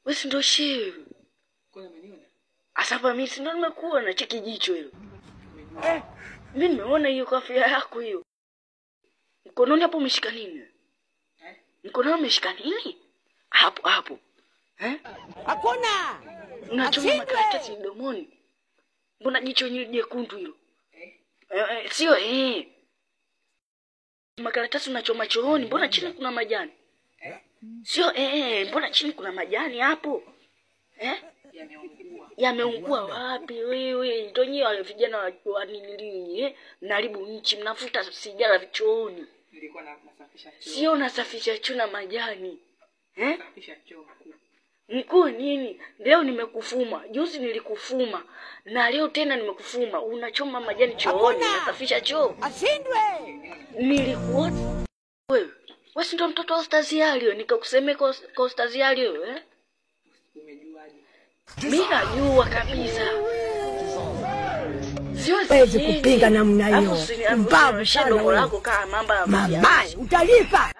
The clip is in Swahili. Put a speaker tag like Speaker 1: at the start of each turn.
Speaker 1: Wewe si ndo shehe.
Speaker 2: Kuna umeniona?
Speaker 1: Asapa mimi si ndo nimekuwa na cheki jicho hilo. Mimi nimeona hiyo kofia yako hiyo. Mkononi hapo umeshika nini? Mkononi umeshika nini? Hapo.
Speaker 3: Hakuna.
Speaker 1: Unachoma makaratasi mdomoni. Mbona jicho jekundu hilo? Sio makaratasi unachoma chooni, mbona chini kuna majani? Sio mbona chini kuna majani hapo? Yameungua wapi wewe? Ndio nyewe wale vijana wa nini mnaharibu nchi, mnafuta sigara vichooni.
Speaker 2: Nilikuwa nasafisha choo.
Speaker 1: Sio nasafisha choo na majani.
Speaker 2: Nasafisha choo.
Speaker 1: Mkuu nini? Leo nimekufuma, juzi nilikufuma, na leo tena nimekufuma. Unachoma majani chooni, unasafisha choo.
Speaker 3: Ashindwe.
Speaker 1: Nilikuona wewe. Wewe si ndo mtoto wa Ustazi Alio, nikakusemea kwa Ustazi Alio
Speaker 2: Umejuaje?
Speaker 1: Mimi najua kabisa.
Speaker 3: Siwezi kupinga namna hiyo.
Speaker 1: Mbavu shado lako kama mamba.
Speaker 3: Mama, utalipa.